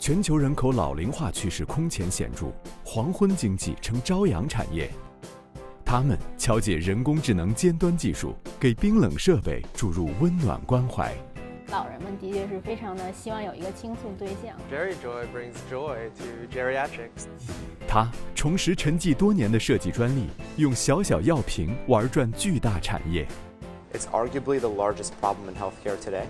全球人口老龄化趋势空前显著，黄昏经济成朝阳产业。他们敲解人工智能尖端技术，给冰冷设备注入温暖关怀。老人们的确是非常的希望有一个倾诉对象。Jerry Joy brings joy to geriatrics. 他重拾沉寂多年的设计专利，用小小药瓶玩转巨大产业。It's arguably the largest problem in healthcare today.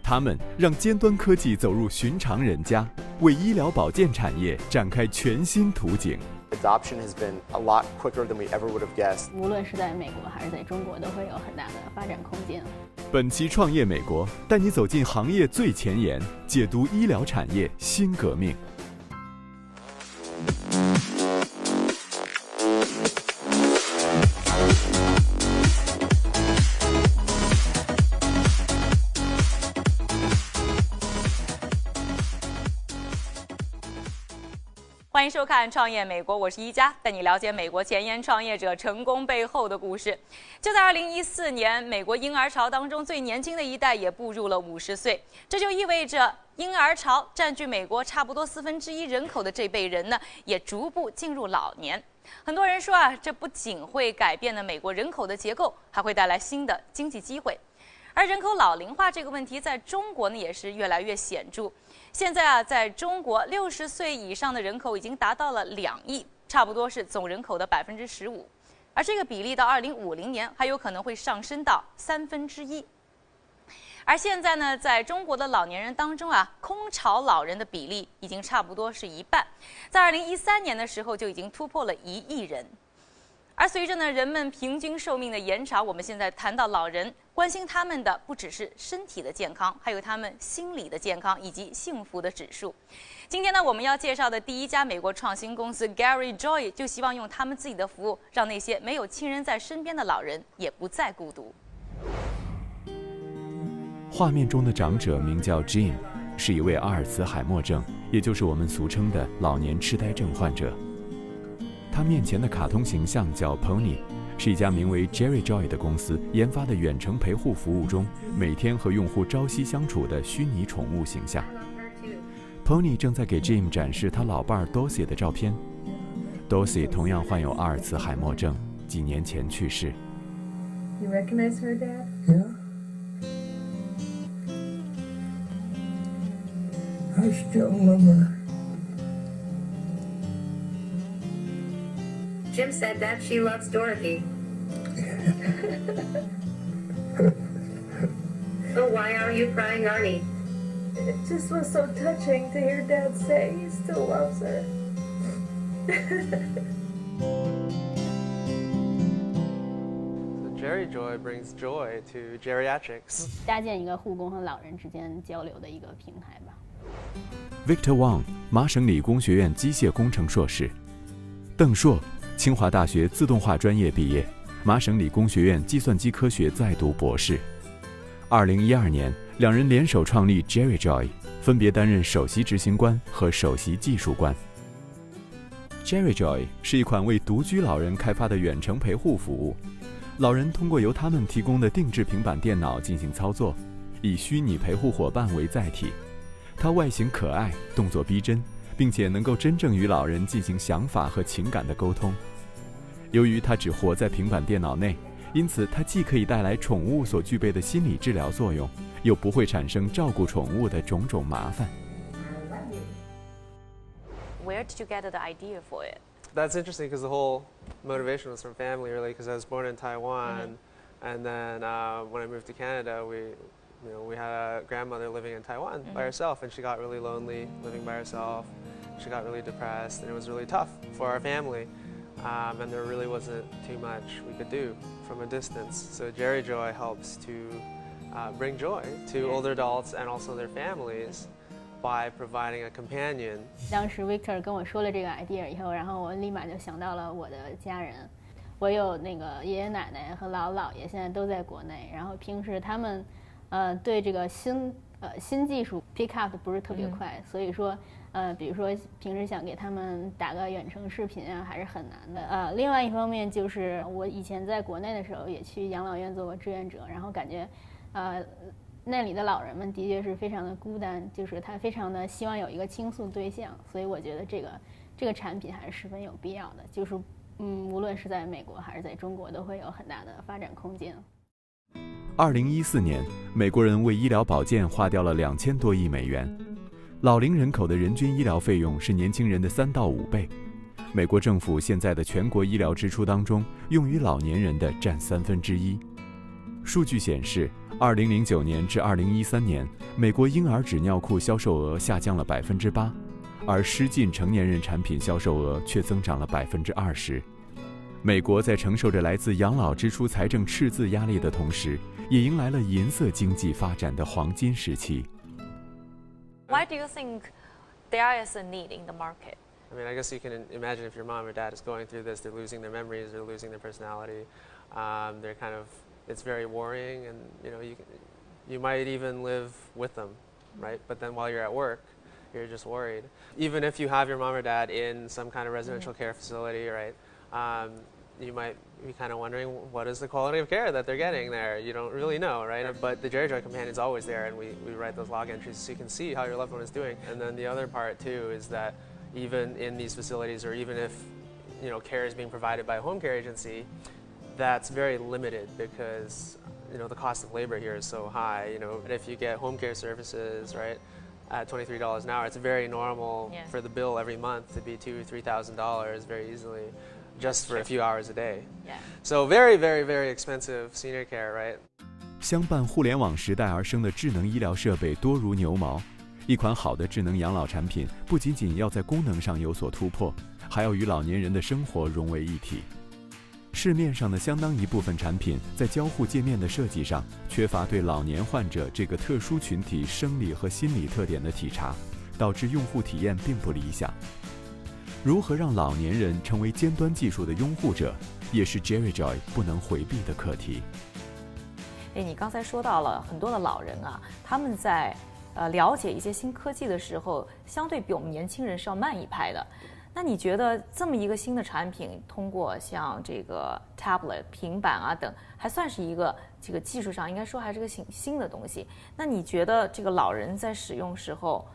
他们让尖端科技走入寻常人家，为医疗保健产业展开全新途径。Adoption has been a lot quicker than we ever would have guessed. 无论是在美国还是在中国，都会有很大的发展空间。本期创业美国带你走进行业最前沿，解读医疗产业新革命。欢迎收看《创业美国》，我是一佳，带你了解美国前沿创业者成功背后的故事。就在2014年，美国婴儿潮当中最年轻的一代也步入了50岁，这就意味着婴儿潮占据美国差不多1/4人口的这辈人呢，也逐步进入老年。很多人说啊，这不仅会改变了美国人口的结构，还会带来新的经济机会。而人口老龄化这个问题在中国呢也是越来越显著。现在啊，在中国60岁以上的人口已经达到了2亿，差不多是总人口的15%，而这个比例到2050年还有可能会上升到1/3。而现在呢，在中国的老年人当中啊，空巢老人的比例已经差不多是一半，在2013年的时候就已经突破了1亿人。而随着呢人们平均寿命的延长，我们现在谈到老人，关心他们的不只是身体的健康，还有他们心理的健康以及幸福的指数。今天呢，我们要介绍的第一家美国创新公司 Gary Joy 就希望用他们自己的服务，让那些没有亲人在身边的老人也不再孤独。画面中的长者名叫 Jim， 是一位阿尔茨海默症，也就是我们俗称的老年痴呆症患者。他面前的卡通形象叫 Pony， 是一家名为 Jerry Joy 的公司研发的远程陪护服务中每天和用户朝夕相处的虚拟宠物形象。Pony 正在给 Jim 展示他老伴 Dorsey 的照片。Dorsey 同样患有阿尔茨海默症，几年前去世。You recognize her, Dad? Yeah. I still love her. Jim said that she loves Dorothy. Oh, why are you crying, Arnie? It just was so touching to hear Dad say he still loves her. Jerry Joy brings joy to geriatrics. 搭建一个护工和老人之间交流的一个平台吧。Victor Wang， 麻省理工学院机械工程硕士；邓硕，清华大学自动化专业毕业，麻省理工学院计算机科学在读博士。2012年，两人联手创立 Jerry Joy， 分别担任首席执行官和首席技术官。Jerry Joy 是一款为独居老人开发的远程陪护服务，老人通过由他们提供的定制平板电脑进行操作，以虚拟陪护伙伴为载体。它外形可爱，动作逼真，并且能够真正与老人进行想法和情感的沟通。由于它只活在平板电脑内，因此它既可以带来宠物所具备的心理治疗作用，又不会产生照顾宠物的种种麻烦。Where did you get the idea for it? That's interesting because the whole motivation was from family, really, because I was born in Taiwan, and then when I moved to Canada, we had a grandmother living in Taiwan by herself, and she got really lonely living by herself. She got really depressed, and it was really tough for our family, and there really wasn't too much we could do from a distance. So Jerry Joy helps to bring joy to older adults and also their families by providing a companion. 当时 Victor 跟我说了这个 idea 以后，然后我立马就想到了我的家人。我有那个爷爷奶奶和姥姥姥爷现在都在国内，然后平时他们对这个新技术 pick up 的不是特别快，所以说比如说平时想给他们打个远程视频啊，还是很难的。另外一方面就是我以前在国内的时候也去养老院做过志愿者，然后感觉那里的老人们的确是非常的孤单，就是他非常的希望有一个倾诉对象，所以我觉得这个产品还是十分有必要的，就是无论是在美国还是在中国，都会有很大的发展空间。2014年，美国人为医疗保健花掉了2000多亿美元，老龄人口的人均医疗费用是年轻人的3到5倍。美国政府现在的全国医疗支出当中，用于老年人的占1/3。数据显示，2009年至2013年，美国婴儿纸尿裤销售额下降了8%，而失禁成年人产品销售额却增长了20%。美国在承受着来自养老支出财政赤字压力的同时，也迎来了银色经济发展的黄金时期。Why do you think there is a need in the market? I mean, I guess you can imagine if your mom or dad is going through this, they're losing their memories, they're losing their personality. They're kind of, it's very worrying, and you might even live with them, right? But then while you're at work, you're just worried. Even if you have your mom or dad in some kind of residential care facility, right? You might be kind of wondering, what is the quality of care that they're getting there? You don't really know, right? But the Jerry Joy Companion's always there, and we write those log entries so you can see how your loved one is doing. And then the other part too is that even in these facilities, or even if care is being provided by a home care agency, that's very limited because the cost of labor here is so high. But if you get home care services, right, at $23 an hour, it's very normal for the bill every month to be $2,000 or $3,000 very easily, just for a few hours a day. So very, very, very expensive senior care, right? 相伴互联网时代而生的智能医疗设备多如牛毛。一款好的智能养老产品不仅仅要在功能上有所突破，还要与老年人的生活融为一体。市面上的相当一部分产品在交互界面的设计上缺乏对老年患者这个特殊群体生理和心理特点的体察，导致用户体验并不理想。如何让老年人成为尖端技术的拥护者，也是 Jerry Joy 不能回避的课题。你刚才说到了很多的老人啊，他们在了解一些新科技的时候，相对比我们年轻人是要慢一拍的。那你觉得这么一个新的产品，通过像这个 tablet 平板啊等，还算是一个这个技术上应该说还是个新的东西。那你觉得这个老人在使用时候，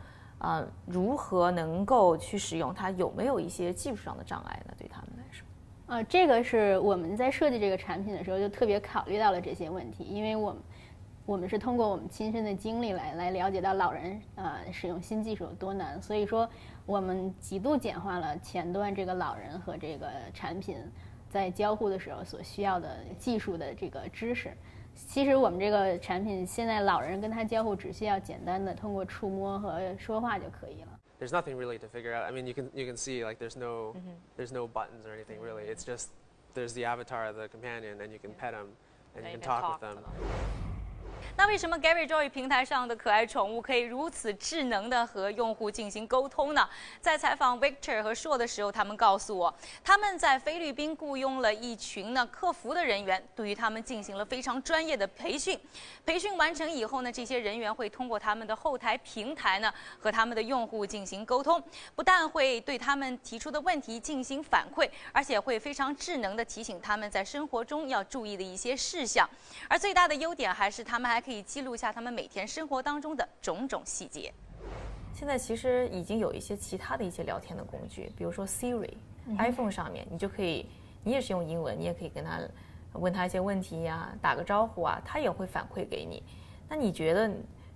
如何能够去使用它？有没有一些技术上的障碍呢？对他们来说？这个是我们在设计这个产品的时候就特别考虑到了这些问题，因为我们是通过我们亲身的经历来了解到老人使用新技术有多难，所以说我们极度简化了前端这个老人和这个产品在交互的时候所需要的技术的这个知识。其实我们这个产品现在老人跟它交互只需要简单的通过触摸和说话就可以了。There's nothing really to figure out. I mean, you can see like there's no buttons or anything really. It's just there's the avatar of the companion, and you can pet them, and you can talk with them. 那为什么 Gary Joy 平台上的可爱宠物可以如此智能的和用户进行沟通呢？在采访 Victor 和硕的时候，他们告诉我，他们在菲律宾雇佣了一群客服的人员，对于他们进行了非常专业的培训。培训完成以后呢，这些人员会通过他们的后台平台和他们的用户进行沟通，不但会对他们提出的问题进行反馈，而且会非常智能的提醒他们在生活中要注意的一些事项。而最大的优点还是他们还可以记录下他们每天生活当中的种种细节。现在其实已经有一些其他的一些聊天的工具，比如说 Siri，iPhone 上面你就可以，你也是用英文，你也可以跟他问他一些问题呀，打个招呼啊，他也会反馈给你。那你觉得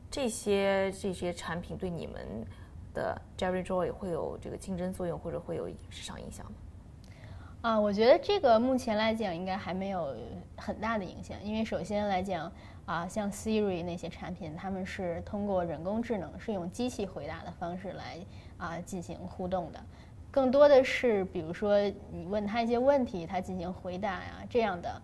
这些产品对你们的 Jerry Joy 会有这个竞争作用，或者会有市场影响吗？我觉得这个目前来讲应该还没有很大的影响，因为首先来讲像 Siri 那些产品，他们是通过人工智能，是用机器回答的方式来进行互动的，更多的是比如说你问他一些问题，他进行回答呀，这样的，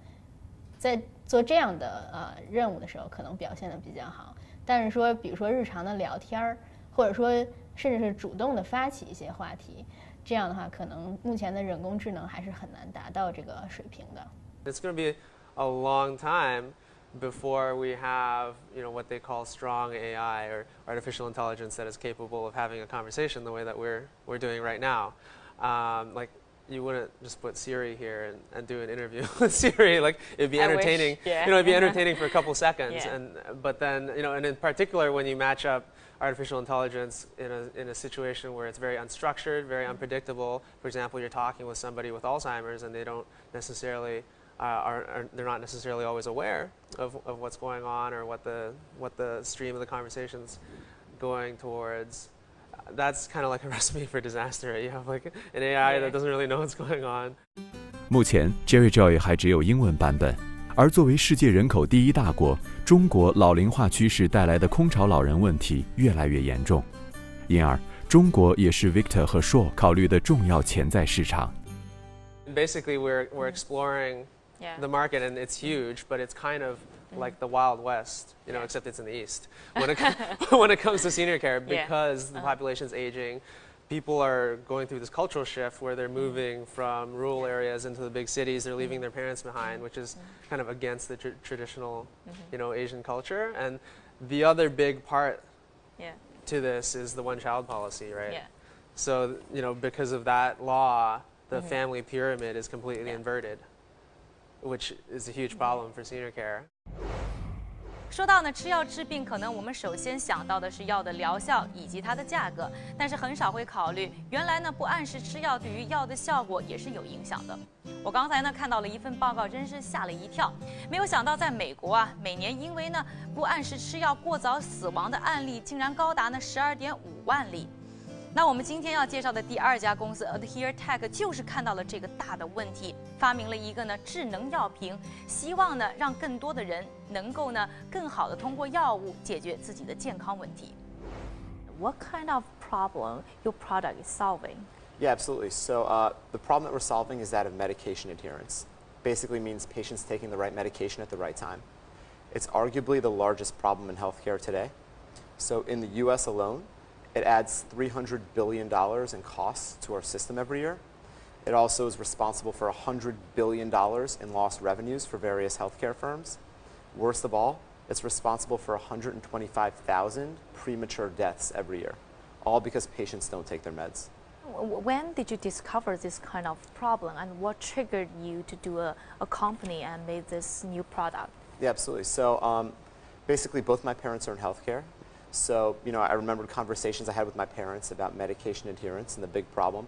在做这样的任务的时候，可能表现得比较好。但是说，比如说日常的聊天儿，或者说甚至是主动的发起一些话题。这样的话，可能目前的人工智能还是很难达到这个水平的。It's going to be a long time before we have, what they call strong AI or artificial intelligence that is capable of having a conversation the way that we're doing right now. Like you wouldn't just put Siri here and do an interview with Siri. Like, it'd be entertaining. Wish, yeah. It'd be entertaining for a couple seconds. Yeah. But then, and in particular, when you match up artificial intelligence in a situation where it's very unstructured, very unpredictable. For example, you're talking with somebody with Alzheimer's, and they don't necessarily they're not necessarily always aware of what's going on or what the stream of the conversation's going towards. That's kind of like a recipe for disaster. You have like an AI that doesn't really know what's going on. 目前 Jerry Joy 还只有英文版本，而作为世界人口第一大国，中国老龄化趋势带来的空巢老人问题越来越严重，因而中国也是 Victor 和 Shaw 考虑的重要潜在市场。Basically, we're exploring the market, and it's huge, but it's kind of like the Wild West, except it's in the East when it comes to senior care, because the population's aging. People are going through this cultural shift where they're moving from rural areas into the big cities. They're leaving their parents behind, which is kind of against the traditional, Asian culture. And the other big part to this is the one-child policy, right? Yeah. So, because of that law, the family pyramid is completely inverted, which is a huge problem for senior care. 说到呢，吃药治病，可能我们首先想到的是药的疗效以及它的价格，但是很少会考虑，原来呢不按时吃药对于药的效果也是有影响的。我刚才呢看到了一份报告，真是吓了一跳，没有想到在美国啊，每年因为呢不按时吃药过早死亡的案例竟然高达呢12.5万例。那我们今天要介绍的第二家公司 Adhere Tech 就是看到了这个大的问题，发明了一个呢智能药瓶，希望呢让更多的人能够呢更好的通过药物解决自己的健康问题。What kind of problem your product is solving? Yeah, absolutely. So the problem that we're solving is that of medication adherence. Basically means patients taking the right medication at the right time. It's arguably the largest problem in healthcare today. So in the US alone, it adds $300 billion in costs to our system every year. It also is responsible for $100 billion in lost revenues for various healthcare firms. Worst of all, it's responsible for 125,000 premature deaths every year, all because patients don't take their meds. When did you discover this kind of problem, and what triggered you to do a company and make this new product? Yeah, absolutely. So basically, both my parents are in healthcare. So, I remembered conversations I had with my parents about medication adherence and the big problem.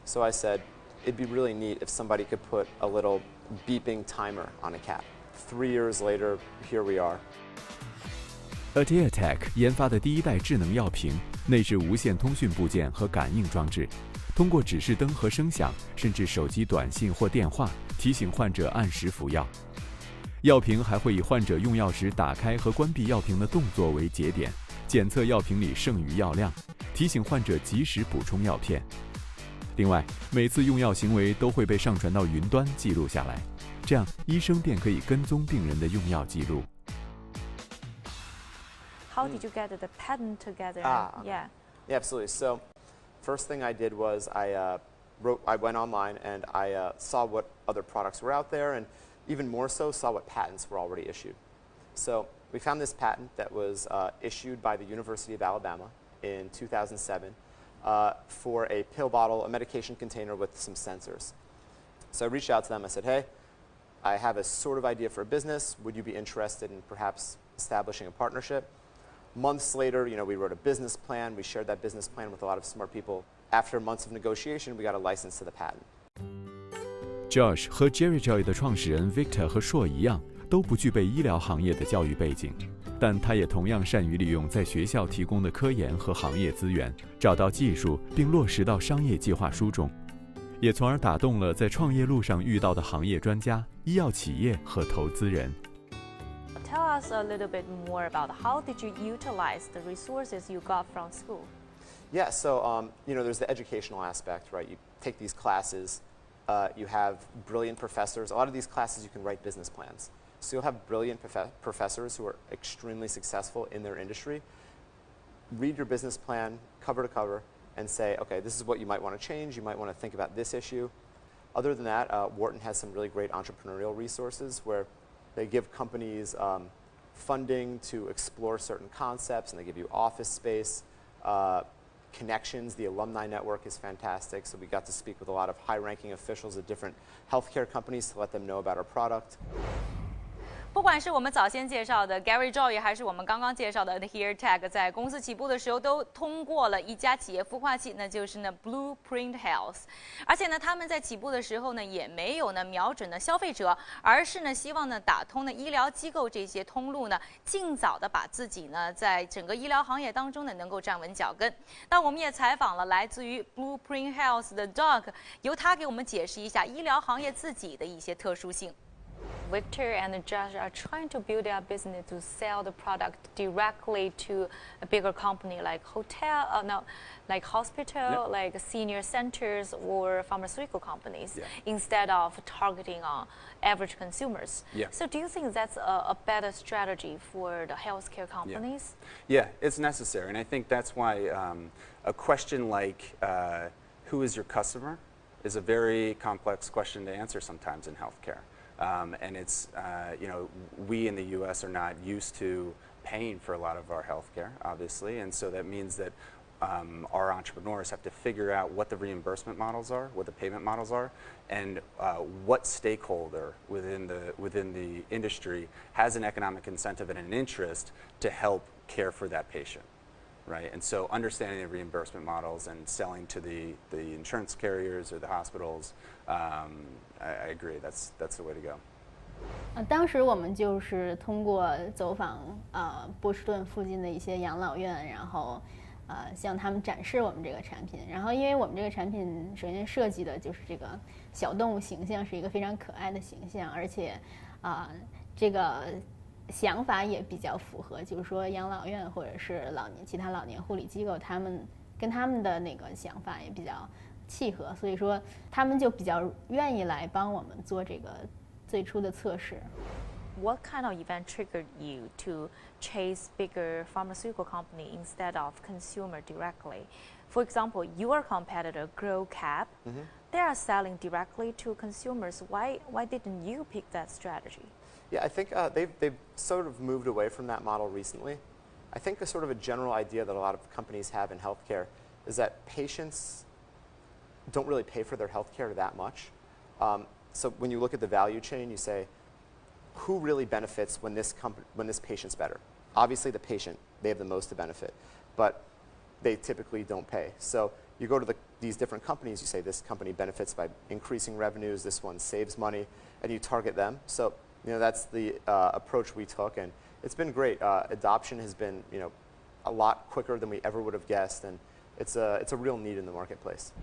So I said, it'd be really neat if somebody could put a little beeping timer on a cap. 3 years later, here we are. Adhere Tech 研发的第一代智能药瓶，内置无线通讯部件和感应装置，通过指示灯和声响，甚至手机短信或电话，提醒患者按时服药。药瓶还会以患者用药时打开和关闭药瓶的动作为节点，检测药瓶里剩余药量，提醒患者及时补充药片。另外，每次用药行为都会被上传到云端记录下来，这样医生便可以跟踪病人的用药记录。How did you get the patent together? Yeah, absolutely. So, first thing I did was I went online and I saw what other products were out there, and even more so, saw what patents were already issued. So we found this patent that was issued by the University of Alabama in 2007 for a pill bottle, a medication container with some sensors. So I reached out to them. I said, hey, I have a sort of idea for a business. Would you be interested in perhaps establishing a partnership? Months later, we wrote a business plan. We shared that business plan with a lot of smart people. After months of negotiation, we got a license to the patent. Josh 和 Jerry Joy 的创始人 Victor 和 Shaw 一样，都不具备医疗行业的教育背景，但他也同样善于利用在学校提供的科研和行业资源，找到技术并落实到商业计划书中，也从而打动了在创业路上遇到的行业专家、医药企业和投资人。Tell us a little bit more about how did you utilize the resources you got from school? Yeah, so there's the educational aspect, right? You take these classes. You have brilliant professors. A lot of these classes you can write business plans. So you'll have brilliant professors who are extremely successful in their industry. Read your business plan cover to cover and say, okay, this is what you might want to change. You might want to think about this issue. Other than that, Wharton has some really great entrepreneurial resources where they give companies funding to explore certain concepts, and they give you office space. connections. The alumni network is fantastic. So we got to speak with a lot of high-ranking officials at different healthcare companies to let them know about our product. 不管是我们早先介绍的 Gary Joy， 还是我们刚刚介绍的 Here Tech， 在公司起步的时候都通过了一家企业孵化器，那就是呢 Blueprint Health。而且呢，他们在起步的时候呢，也没有呢瞄准的消费者，而是呢希望呢打通呢医疗机构这些通路呢，尽早的把自己呢在整个医疗行业当中呢能够站稳脚跟。那我们也采访了来自于 Blueprint Health 的 Doug， 由他给我们解释一下医疗行业自己的一些特殊性。Victor and Josh are trying to build their business to sell the product directly to a bigger company like like hospital, like senior centers or pharmaceutical companies, instead of targeting on average consumers. So do you think that's a better strategy for the healthcare companies? Yeah, it's necessary, and I think that's why a question like who is your customer is a very complex question to answer sometimes in healthcare. And it's, we in the U.S. are not used to paying for a lot of our healthcare, obviously, and so that means that our entrepreneurs have to figure out what the reimbursement models are, what the payment models are, and what stakeholder within the industry has an economic incentive and an interest to help care for that patient. Right, and so understanding the reimbursement models and selling to the insurance carriers or the hospitals, I agree. That's the way to go. 当时我们就是通过走访波士顿附近的一些养老院，然后向他们展示我们这个产品。然后因为我们这个产品首先设计的就是这个小动物形象是一个非常可爱的形象，而且这个想法也比较符合，就是说养老院或者是其他老年护理机构，他们跟他们的那个想法也比较契合，所以说他们就比较愿意来帮我们做这个最初的测试。What kind of event triggered you to chase bigger pharmaceutical company instead of consumer directly? For example, your competitor, GrowCap, they are selling directly to consumers. Why didn't you pick that strategy? Yeah, I think they've sort of moved away from that model recently. I think a sort of a general idea that a lot of companies have in healthcare is that patients don't really pay for their healthcare that much. So when you look at the value chain, you say, who really benefits when this patient's better? Obviously the patient, they have the most to benefit, but they typically don't pay. So you go to these different companies, you say this company benefits by increasing revenues, this one saves money, and you target them. So that's the approach we took, and it's been great. Adoption has been, a lot quicker than we ever would have guessed, and it's a real need in the marketplace.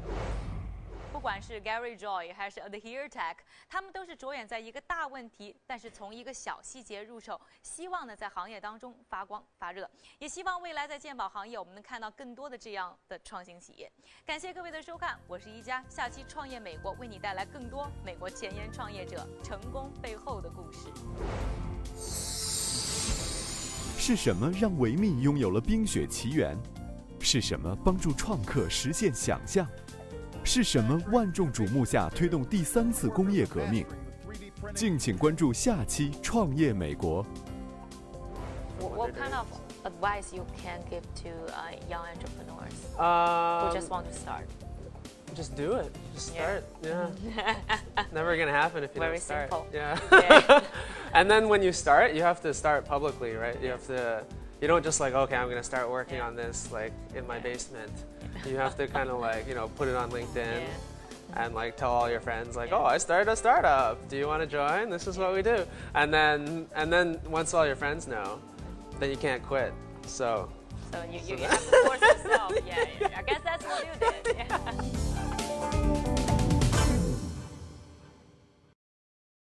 不管是 Gary Joy 还是 Here Tech， 他们都是着眼在一个大问题，但是从一个小细节入手，希望呢在行业当中发光发热，也希望未来在健保行业我们能看到更多的这样的创新企业。感谢各位的收看，我是一加，下期创业美国为你带来更多美国前沿创业者成功背后的故事。是什么让维密拥有了冰雪奇缘？是什么帮助创客实现想象？是什么万众瞩目下推动第3次工业革命？敬请关注下期《创业美国》。What kind of advice you can give to young entrepreneurs who just want to start? Just do it. Just start. Yeah. Never gonna happen if you Very don't start. simple. Yeah. And then when you start, you have to start publicly, right? You have to. You don't just like, okay, I'm gonna start working on this like in my basement. You have to kind of like, put it on LinkedIn and like tell all your friends like, oh, I started a startup. Do you want to join? This is what we do. And then once all your friends know, then you can't quit. So you have to force yourself. Yeah, I guess that's what you did.